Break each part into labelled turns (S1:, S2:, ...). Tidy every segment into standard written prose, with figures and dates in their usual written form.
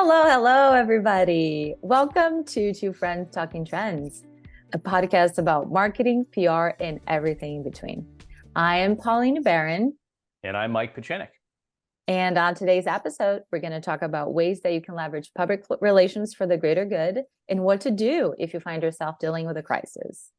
S1: Hello, everybody. Welcome to Two Friends Talking Trends, a podcast about marketing, PR, and everything in between. I am Pauline Barron.
S2: And I'm Mike Pachenik.
S1: And on today's episode, we're going to talk about ways that you can leverage public relations for the greater good and what to do if you find yourself dealing with a crisis.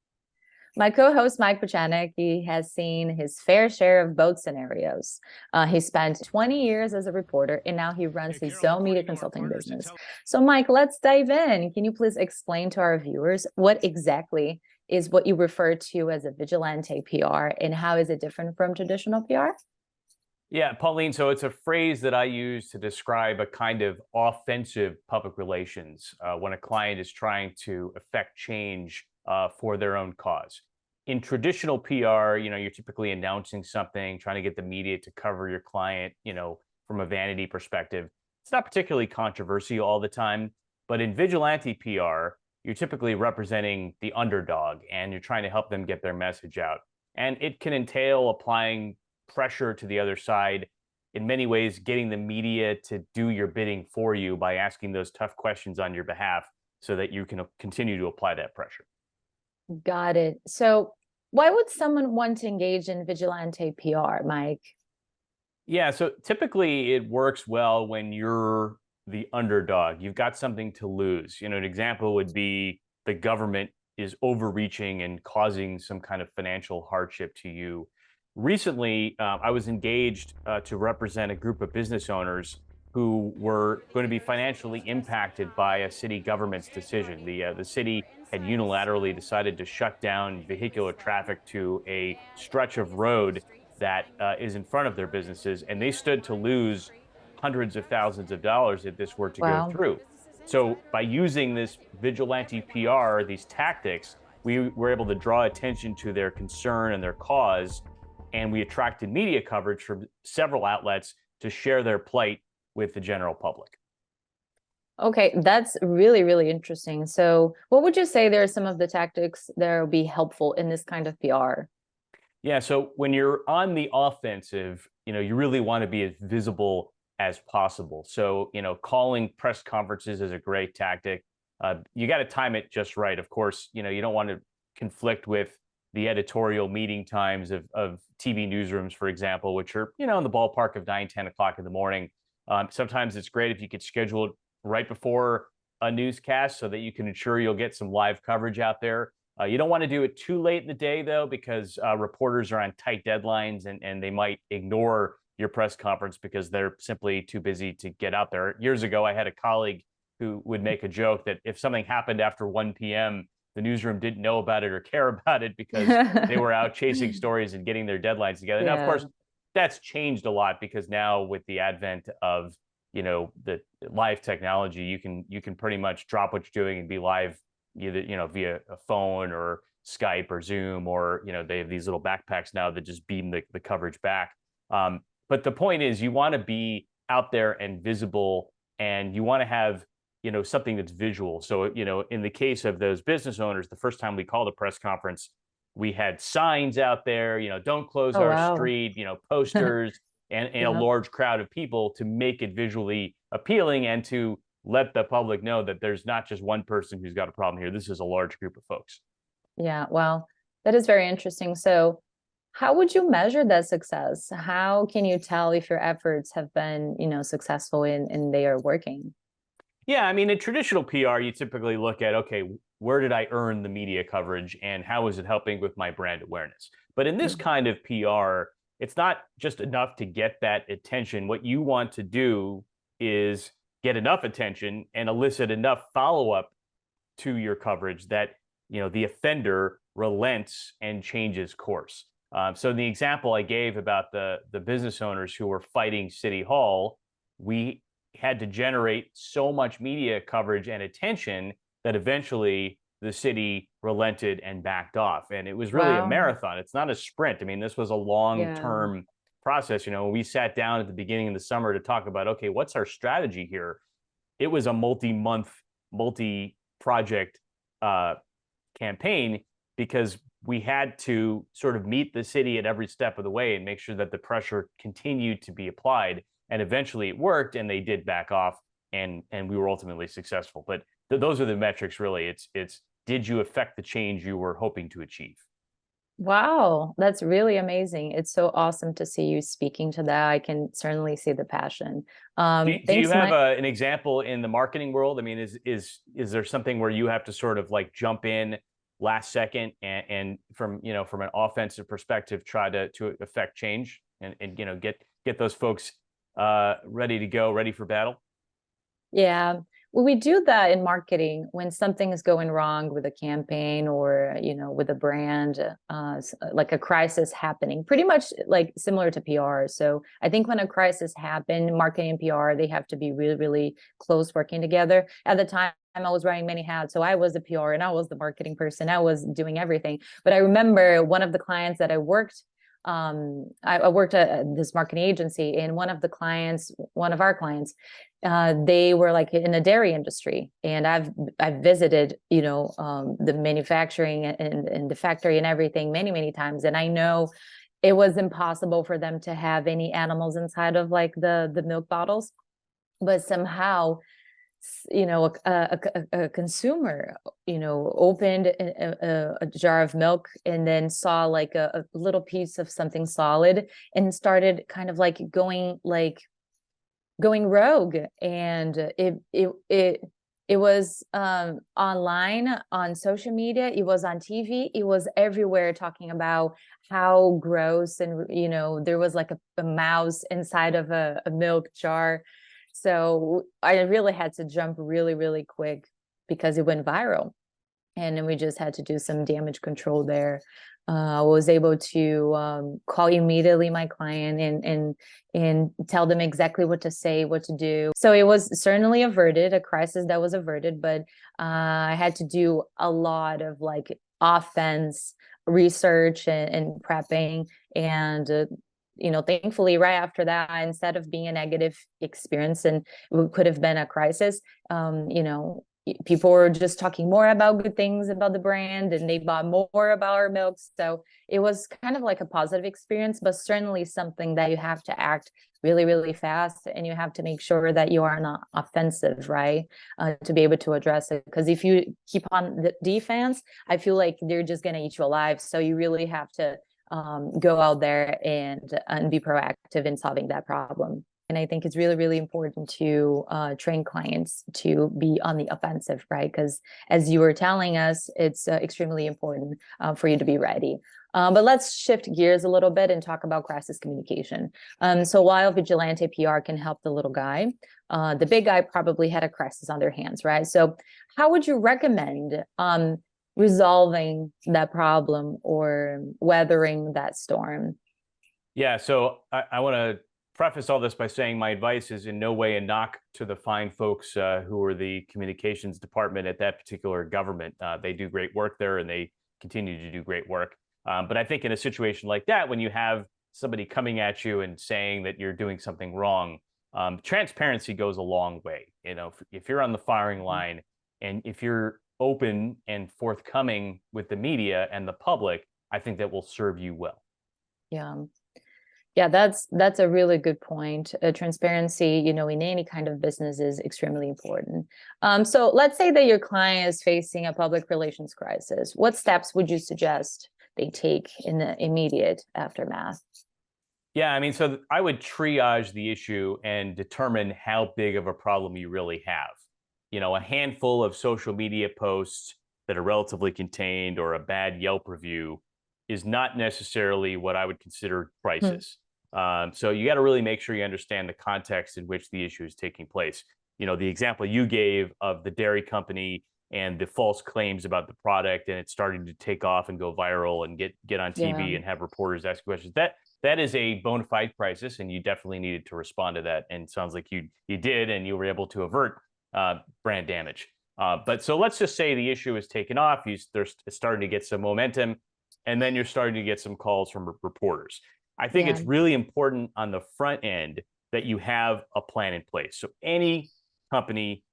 S1: My co-host, Mike Pachenik, he has seen his fair share of both scenarios. He spent 20 years as a reporter, and now he runs his own media consulting business. So, Mike, let's dive in. Can you please explain to our viewers what exactly is what you refer to as a vigilante PR, and how is it different from traditional PR?
S2: Yeah, Pauline, so it's a phrase that I use to describe a kind of offensive public relations when a client is trying to affect change for their own cause. In traditional PR, you're typically announcing something, trying to get the media to cover your client, from a vanity perspective. It's not particularly controversial all the time, but in vigilante PR, you're typically representing the underdog and you're trying to help them get their message out. And it can entail applying pressure to the other side, in many ways getting the media to do your bidding for you by asking those tough questions on your behalf so that you can continue to apply that pressure.
S1: Got it. So why would someone want to engage in vigilante PR, Mike?
S2: Yeah, so typically it works well when you're the underdog. You've got something to lose. An example would be the government is overreaching and causing some kind of financial hardship to you. Recently, I was engaged to represent a group of business owners who were going to be financially impacted by a city government's decision. The city had unilaterally decided to shut down vehicular traffic to a stretch of road that is in front of their businesses, and they stood to lose hundreds of thousands of dollars if this were to go through. So by using this vigilante PR, these tactics, we were able to draw attention to their concern and their cause, and we attracted media coverage from several outlets to share their plight with the general public.
S1: Okay, that's really, really interesting. So what would you say there are some of the tactics that will be helpful in this kind of PR?
S2: Yeah, so when you're on the offensive, you really want to be as visible as possible. So, calling press conferences is a great tactic. You got to time it just right. Of course, you don't want to conflict with the editorial meeting times of TV newsrooms, for example, which are, in the ballpark of 9, 10 o'clock in the morning. Sometimes it's great if you could schedule it right before a newscast so that you can ensure you'll get some live coverage out there. You don't want to do it too late in the day, though, because reporters are on tight deadlines and they might ignore your press conference because they're simply too busy to get out there. Years ago, I had a colleague who would make a joke that if something happened after 1 p.m., the newsroom didn't know about it or care about it because they were out chasing stories and getting their deadlines together. Yeah. Now, of course, that's changed a lot because now with the advent of, the live technology, you can pretty much drop what you're doing and be live either, via a phone or Skype or Zoom, or, they have these little backpacks now that just beam the coverage back. But the point is you want to be out there and visible, and you want to have, something that's visual. So, in the case of those business owners, the first time we called a press conference, we had signs out there, don't close our street, posters, and a large crowd of people to make it visually appealing and to let the public know that there's not just one person who's got a problem here. This is a large group of folks.
S1: Yeah, well, that is very interesting. So how would you measure that success? How can you tell if your efforts have been, successful and they are working?
S2: Yeah, I mean, in traditional PR, you typically look at, okay, where did I earn the media coverage and how is it helping with my brand awareness? But in this kind of PR, it's not just enough to get that attention. What you want to do is get enough attention and elicit enough follow-up to your coverage that, the offender relents and changes course. So the example I gave about the business owners who were fighting City Hall, we had to generate so much media coverage and attention that eventually the city relented and backed off. And it was really a marathon. It's not a sprint. I mean, this was a long-term process. When we sat down at the beginning of the summer to talk about, okay, what's our strategy here? It was a multi-month, multi-project campaign, because we had to sort of meet the city at every step of the way and make sure that the pressure continued to be applied. And eventually it worked, and they did back off. and we were ultimately successful. But those are the metrics, really. It's did you affect the change you were hoping to achieve?
S1: Wow, that's really amazing. It's so awesome to see you speaking to that. I can certainly see the passion.
S2: Do you
S1: Thanks,
S2: have
S1: Mike.
S2: an example in the marketing world? I mean, is there something where you have to sort of like jump in last second and from from an offensive perspective try to affect change and get those folks ready to go, ready for battle?
S1: Yeah. Well, we do that in marketing when something is going wrong with a campaign or, with a brand, like a crisis happening, pretty much like similar to PR. So I think when a crisis happened, marketing and PR, they have to be really, really close working together. At the time, I was wearing many hats. So I was the PR and I was the marketing person. I was doing everything. But I remember one of the clients that I worked I worked at this marketing agency, and one of our clients, they were like in a dairy industry, and I've visited, the manufacturing and the factory and everything many times, and I know it was impossible for them to have any animals inside of like the milk bottles, but somehow a consumer opened a jar of milk and then saw like a little piece of something solid and started kind of like going rogue, and it was online, on social media, it was on TV, it was everywhere, talking about how gross, and there was like a mouse inside of a milk jar. So I really had to jump really, really quick because it went viral. And then we just had to do some damage control there. I was able to call immediately my client and tell them exactly what to say, what to do. So it was certainly averted, a crisis that was averted, but I had to do a lot of like offense research and prepping. And thankfully, right after that, instead of being a negative experience and it could have been a crisis, people were just talking more about good things about the brand, and they bought more about our milks. So it was kind of like a positive experience, but certainly something that you have to act really, really fast, and you have to make sure that you are not offensive, right? To be able to address it. Because if you keep on the defense, I feel like they're just going to eat you alive. So you really have to go out there and be proactive in solving that problem. And I think it's really, really important to train clients to be on the offensive, right? Because as you were telling us, it's extremely important for you to be ready. But let's shift gears a little bit and talk about crisis communication. So while Vigilante PR can help the little guy, the big guy probably had a crisis on their hands, right? So how would you recommend resolving that problem or weathering that storm?
S2: Yeah, so I want to preface all this by saying my advice is in no way a knock to the fine folks who are the communications department at that particular government. They do great work there, and they continue to do great work. But I think in a situation like that, when you have somebody coming at you and saying that you're doing something wrong, transparency goes a long way. If you're on the firing line and if you're open and forthcoming with the media and the public, I think that will serve you well.
S1: Yeah. Yeah, that's a really good point. Transparency, in any kind of business is extremely important. So let's say that your client is facing a public relations crisis. What steps would you suggest they take in the immediate aftermath?
S2: Yeah, I mean, so I would triage the issue and determine how big of a problem you really have. A handful of social media posts that are relatively contained or a bad Yelp review is not necessarily what I would consider
S1: Hmm.
S2: crisis. So you got to really make sure you understand the context in which the issue is taking place. The example you gave of the dairy company and the false claims about the product, and it's starting to take off and go viral and get on
S1: Yeah.
S2: TV and have reporters ask questions. That is a bona fide crisis, and you definitely needed to respond to that. And it sounds like you did, and you were able to avert brand damage. But so let's just say the issue is taken off. They're starting to get some momentum, and then you're starting to get some calls from reporters. I think
S1: Yeah.
S2: it's really important on the front end that you have a plan in place. So any company,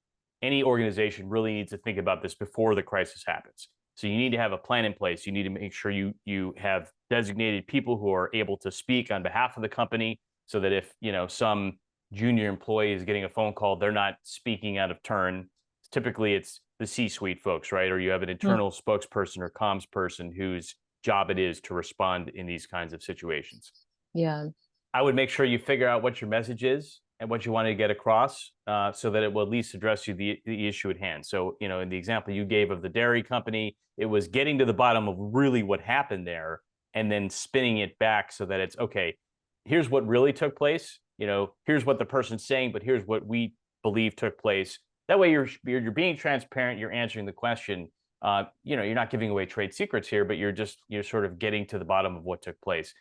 S2: any organization really needs to think about this before the crisis happens. So you need to have a plan in place. You need to make sure you have designated people who are able to speak on behalf of the company, so that if some junior employee is getting a phone call, they're not speaking out of turn. Typically, it's the C-suite folks, right? Or you have an internal spokesperson or comms person whose job it is to respond in these kinds of situations.
S1: Yeah.
S2: I would make sure you figure out what your message is and what you want to get across, so that it will at least address you the issue at hand. So, in the example you gave of the dairy company, it was getting to the bottom of really what happened there and then spinning it back so that it's okay. Here's what really took place. Here's what the person's saying, but here's what we believe took place. That way, you're being transparent. You're answering the question. You're not giving away trade secrets here, but you're sort of getting to the bottom of what took place.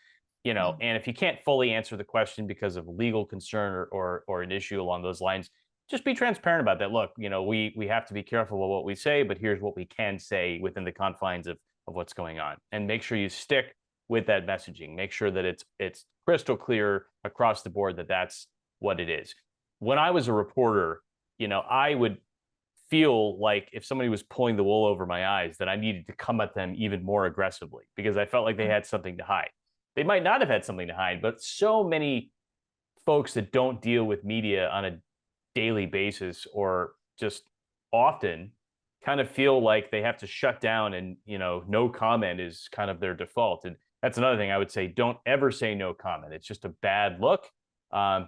S2: And if you can't fully answer the question because of legal concern or an issue along those lines, just be transparent about that. Look, we have to be careful of what we say, but here's what we can say within the confines of what's going on, and make sure you stick with that messaging. Make sure that it's crystal clear across the board that that's what it is. When I was a reporter, I would feel like if somebody was pulling the wool over my eyes, that I needed to come at them even more aggressively because I felt like they had something to hide. They might not have had something to hide, but so many folks that don't deal with media on a daily basis or just often kind of feel like they have to shut down and, no comment is kind of their default. And that's another thing I would say, don't ever say no comment. It's just a bad look,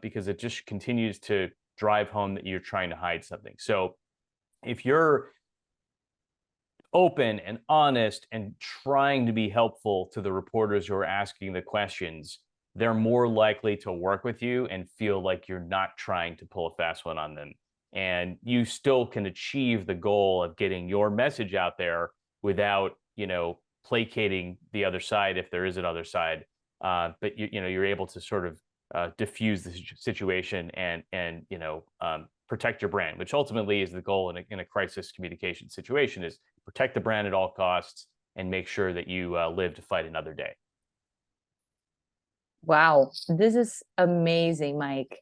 S2: because it just continues to drive home that you're trying to hide something. So if you're open and honest and trying to be helpful to the reporters who are asking the questions, they're more likely to work with you and feel like you're not trying to pull a fast one on them. And you still can achieve the goal of getting your message out there without, placating the other side if there is an other side. But you're able to sort of diffuse the situation and protect your brand, which ultimately is the goal in a crisis communication situation, is protect the brand at all costs and make sure that you live to fight another day.
S1: Wow, this is amazing, Mike.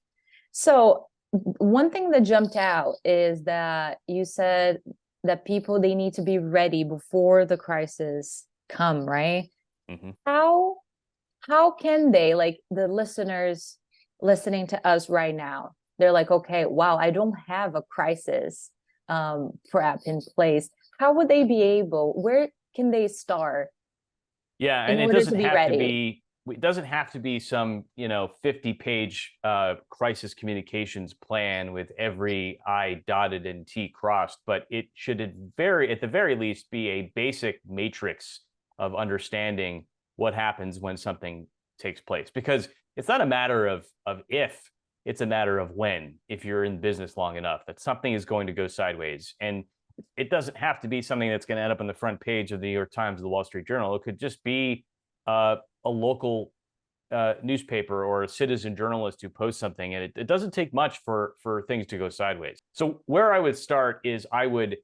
S1: So one thing that jumped out is that you said that they need to be ready before the crisis come, right?
S2: Mm-hmm.
S1: How can they, like the listeners listening to us right now, they're like, okay, wow, I don't have a crisis prep in place. How would they be able, where can they start?
S2: Yeah, and it doesn't have to be some 50-page crisis communications plan with every I dotted and T crossed, but it should at the very least be a basic matrix of understanding what happens when something takes place, because it's not a matter of if, it's a matter of when. If you're in business long enough, that something is going to go sideways. And it doesn't have to be something that's going to end up on the front page of the New York Times or the Wall Street Journal. It could just be a local newspaper or a citizen journalist who posts something, and it doesn't take much for things to go sideways. So where I would start is I would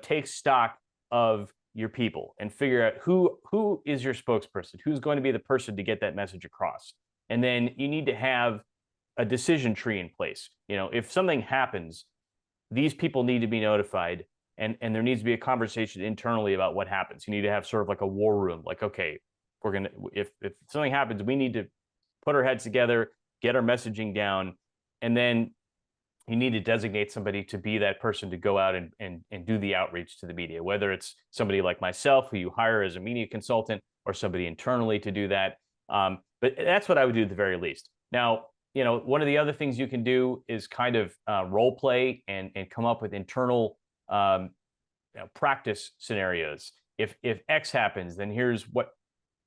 S2: take stock of your people and figure out who is your spokesperson, who's going to be the person to get that message across. And then you need to have a decision tree in place. If something happens, these people need to be notified, and there needs to be a conversation internally about what happens. You need to have sort of like a war room, like, okay, if something happens, we need to put our heads together, get our messaging down, and then you need to designate somebody to be that person to go out and do the outreach to the media, whether it's somebody like myself who you hire as a media consultant or somebody internally to do that. But that's what I would do at the very least. Now, one of the other things you can do is kind of role play and come up with internal practice scenarios. If X happens, then here's what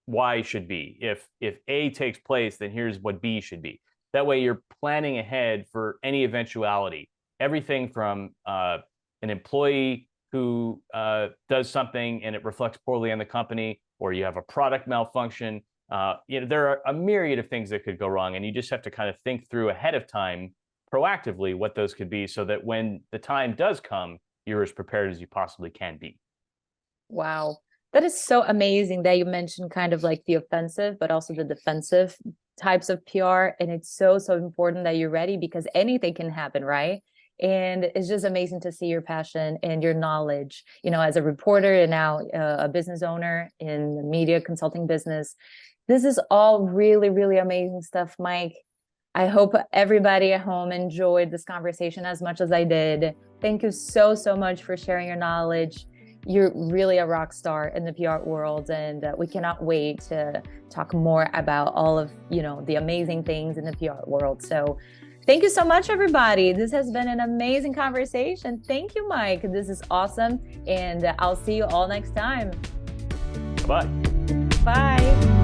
S2: Y should be. If A takes place, then here's what B should be. That way you're planning ahead for any eventuality. Everything from an employee who does something and it reflects poorly on the company, or you have a product malfunction. There are a myriad of things that could go wrong, and you just have to kind of think through ahead of time, proactively, what those could be, so that when the time does come, you're as prepared as you possibly can be.
S1: Wow. That is so amazing that you mentioned kind of like the offensive, but also the defensive types of PR. And it's so important that you're ready, because anything can happen, right? And it's just amazing to see your passion and your knowledge, as a reporter and now a business owner in the media consulting business. This is all really, really amazing stuff, Mike. I hope everybody at home enjoyed this conversation as much as I did. Thank you so, so much for sharing your knowledge. You're really a rock star in the PR world, and we cannot wait to talk more about all of, the amazing things in the PR world. So thank you so much, everybody. This has been an amazing conversation. Thank you, Mike. This is awesome. And I'll see you all next time.
S2: Bye.
S1: Bye.